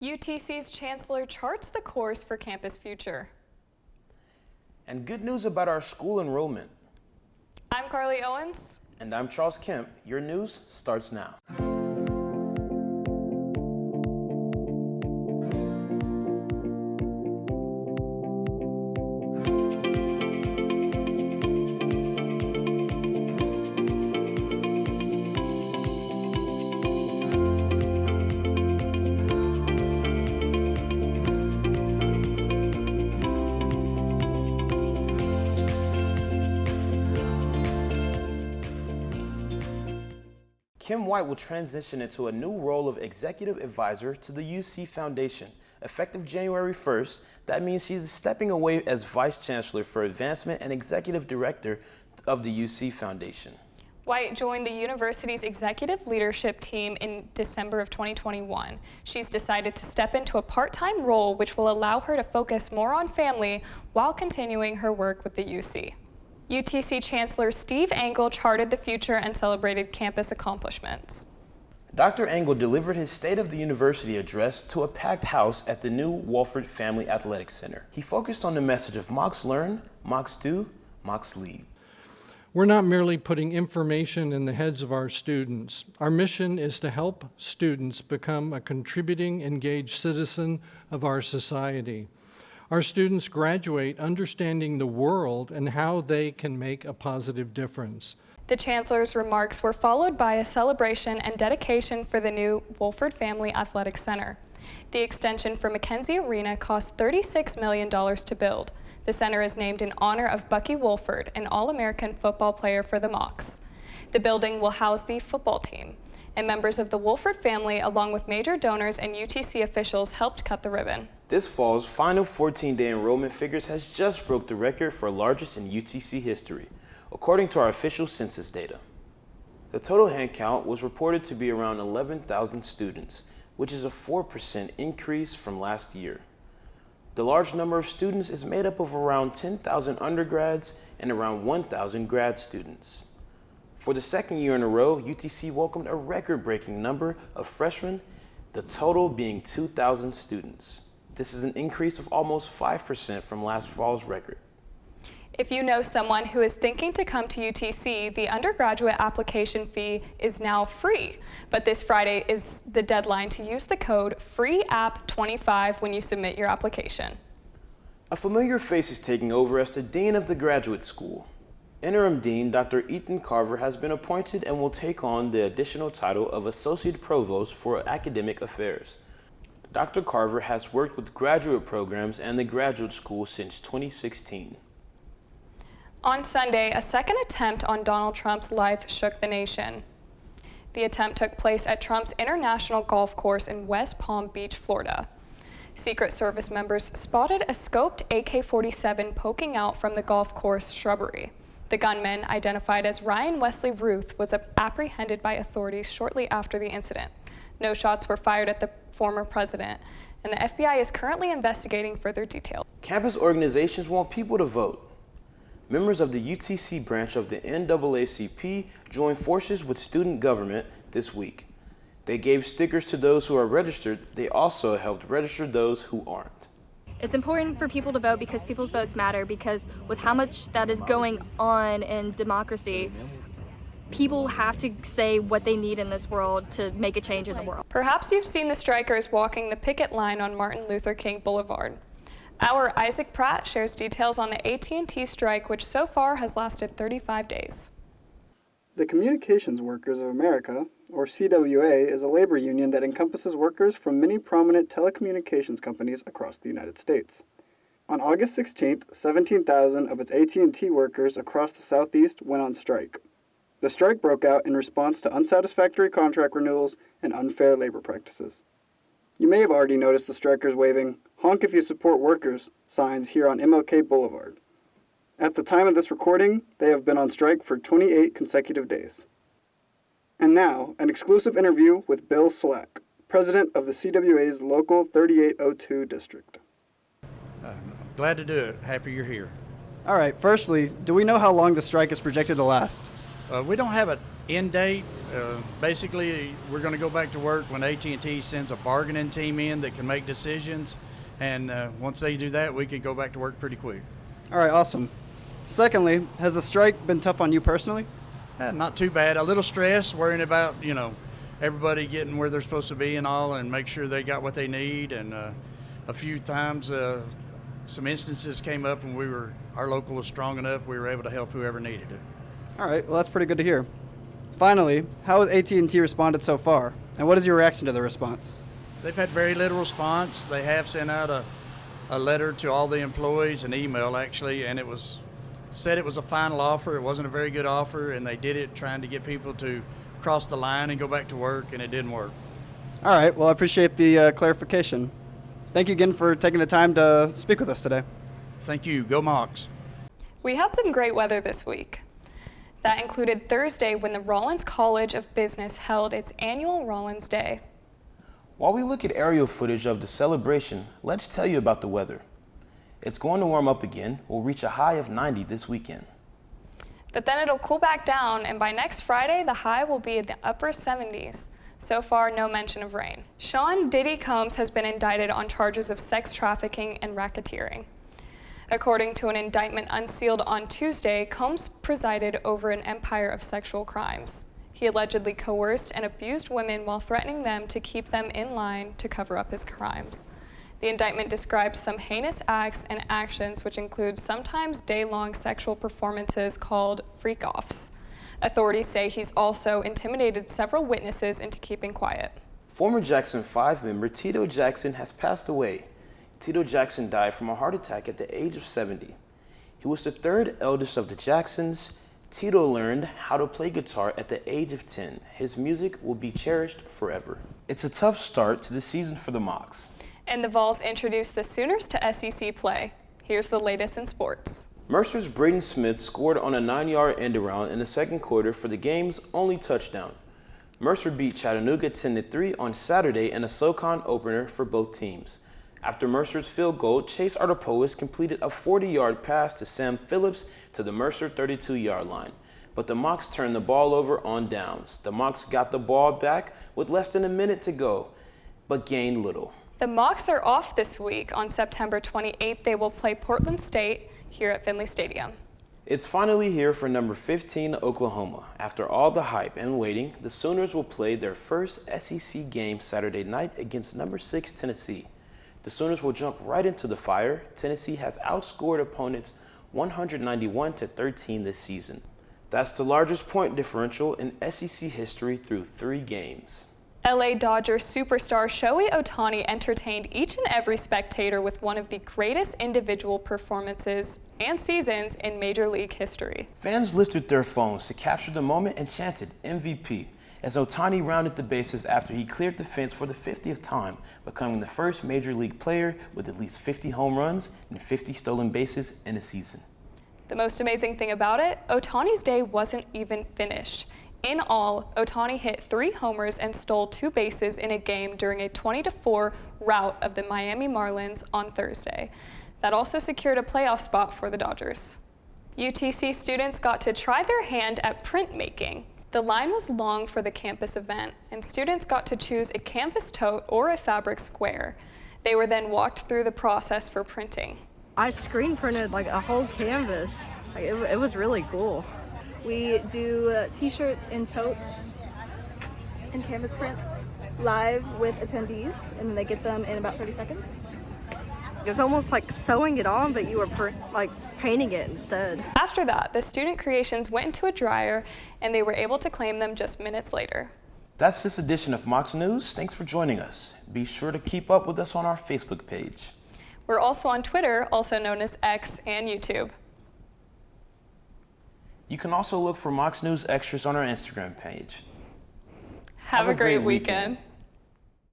UTC's chancellor charts the course for campus future. And good news about our school enrollment. I'm Carly Owens. And I'm Charles Kemp. Your news starts now. Kim White will transition into a new role of executive advisor to the UC Foundation. Effective January 1st, that means she's stepping away as vice chancellor for advancement and executive director of the UC Foundation. White joined the university's executive leadership team in December of 2021. She's decided to step into a part-time role which will allow her to focus more on family while continuing her work with the UC. UTC Chancellor Steve Engel charted the future and celebrated campus accomplishments. Dr. Engel delivered his State of the University address to a packed house at the new Wolford Family Athletic Center. He focused on the message of Mocs Learn, Mocs Do, Mocs Lead. We're not merely putting information in the heads of our students. Our mission is to help students become a contributing, engaged citizen of our society. Our students graduate understanding the world and how they can make a positive difference. The Chancellor's remarks were followed by a celebration and dedication for the new Wolford Family Athletic Center. The extension for McKenzie Arena cost $36 million to build. The center is named in honor of Bucky Wolford, an All-American football player for the Mocs. The building will house the football team, and members of the Wolford family, along with major donors and UTC officials, helped cut the ribbon. This fall's final 14-day enrollment figures has just broke the record for largest in UTC history, according to our official census data. The total head count was reported to be around 11,000 students, which is a 4% increase from last year. The large number of students is made up of around 10,000 undergrads and around 1,000 grad students. For the second year in a row, UTC welcomed a record-breaking number of freshmen, the total being 2,000 students. This is an increase of almost 5% from last fall's record. If you know someone who is thinking to come to UTC, the undergraduate application fee is now free. But this Friday is the deadline to use the code FREEAPP25 when you submit your application. A familiar face is taking over as the Dean of the Graduate School. Interim Dean Dr. Ethan Carver has been appointed and will take on the additional title of Associate Provost for Academic Affairs. Dr. Carver has worked with graduate programs and the graduate school since 2016. On Sunday, a second attempt on Donald Trump's life shook the nation. The attempt took place at Trump's International Golf Course in West Palm Beach, Florida. Secret Service members spotted a scoped AK-47 poking out from the golf course shrubbery. The gunman, identified as Ryan Wesley Ruth, was apprehended by authorities shortly after the incident. No shots were fired at the former president, and the FBI is currently investigating further details. Campus organizations want people to vote. Members of the UTC branch of the NAACP joined forces with student government this week. They gave stickers to those who are registered. They also helped register those who aren't. It's important for people to vote because people's votes matter, because with how much that is going on in democracy, people have to say what they need in this world to make a change in the world. Perhaps you've seen the strikers walking the picket line on Martin Luther King Boulevard. Our Isaac Pratt shares details on the AT&T strike, which so far has lasted 35 days. The Communications Workers of America, or CWA, is a labor union that encompasses workers from many prominent telecommunications companies across the United States. On August 16th, 17,000 of its AT&T workers across the Southeast went on strike. The strike broke out in response to unsatisfactory contract renewals and unfair labor practices. You may have already noticed the strikers waving "Honk if you support workers" signs here on MLK Boulevard. At the time of this recording, they have been on strike for 28 consecutive days. And now, an exclusive interview with Bill Slack, president of the CWA's Local 3802 district. Glad to do it. Happy you're here. All right, firstly, do we know how long the strike is projected to last? We don't have an End date, basically, we're going to go back to work when AT&T sends a bargaining team in that can make decisions. And once they do that, we can go back to work pretty quick. All right, awesome. Secondly, has the strike been tough on you personally? Not too bad. A little stress, worrying about, everybody getting where they're supposed to be and all, and make sure they got what they need. And a few times, some instances came up and our local was strong enough, we were able to help whoever needed it. All right, well, that's pretty good to hear. Finally, how has AT&T responded so far, and what is your reaction to the response? They've had very little response. They have sent out a letter to all the employees, an email actually, and said it was a final offer. It wasn't a very good offer, and they did it trying to get people to cross the line and go back to work, and it didn't work. All right, well, I appreciate the clarification. Thank you again for taking the time to speak with us today. Thank you. Go Mocs. We had some great weather this week. That included Thursday when the Rollins College of Business held its annual Rollins Day. While we look at aerial footage of the celebration, let's tell you about the weather. It's going to warm up again. We'll reach a high of 90 this weekend. But then it'll cool back down, and by next Friday, the high will be in the upper 70s. So far, no mention of rain. Sean Diddy Combs has been indicted on charges of sex trafficking and racketeering. According to an indictment unsealed on Tuesday, Combs presided over an empire of sexual crimes. He allegedly coerced and abused women while threatening them to keep them in line to cover up his crimes. The indictment describes some heinous acts and actions, which include sometimes day-long sexual performances called freak-offs. Authorities say he's also intimidated several witnesses into keeping quiet. Former Jackson 5 member Tito Jackson has passed away. Tito Jackson died from a heart attack at the age of 70. He was the third eldest of the Jacksons. Tito learned how to play guitar at the age of 10. His music will be cherished forever. It's a tough start to the season for the Mocs. And the Vols introduced the Sooners to SEC play. Here's the latest in sports. Mercer's Braden Smith scored on a 9-yard end-around in the second quarter for the game's only touchdown. Mercer beat Chattanooga 10-3 on Saturday in a SoCon opener for both teams. After Mercer's field goal, Chase Artopois completed a 40-yard pass to Sam Phillips to the Mercer 32-yard line. But the Mocs turned the ball over on downs. The Mocs got the ball back with less than a minute to go, but gained little. The Mocs are off this week. On September 28th, they will play Portland State here at Finley Stadium. It's finally here for number 15, Oklahoma. After all the hype and waiting, the Sooners will play their first SEC game Saturday night against number 6, Tennessee. The Sooners will jump right into the fire. Tennessee has outscored opponents 191-13 this season. That's the largest point differential in SEC history through 3 games. LA Dodgers superstar Shohei Ohtani entertained each and every spectator with one of the greatest individual performances and seasons in Major League history. Fans lifted their phones to capture the moment and chanted MVP as Ohtani rounded the bases after he cleared the fence for the 50th time, becoming the first Major League player with at least 50 home runs and 50 stolen bases in a season. The most amazing thing about it, Ohtani's day wasn't even finished. In all, Ohtani hit 3 homers and stole 2 bases in a game during a 20-4 rout of the Miami Marlins on Thursday. That also secured a playoff spot for the Dodgers. UTC students got to try their hand at printmaking. The line was long for the campus event, and students got to choose a canvas tote or a fabric square. They were then walked through the process for printing. I screen printed like a whole canvas. It was really cool. We do t-shirts and totes and canvas prints live with attendees, and they get them in about 30 seconds. It was almost like sewing it on, but you were painting it instead. After that, the student creations went into a dryer, and they were able to claim them just minutes later. That's this edition of Mocs News. Thanks for joining us. Be sure to keep up with us on our Facebook page. We're also on Twitter, also known as X, and YouTube. You can also look for Mocs News extras on our Instagram page. Have a great weekend.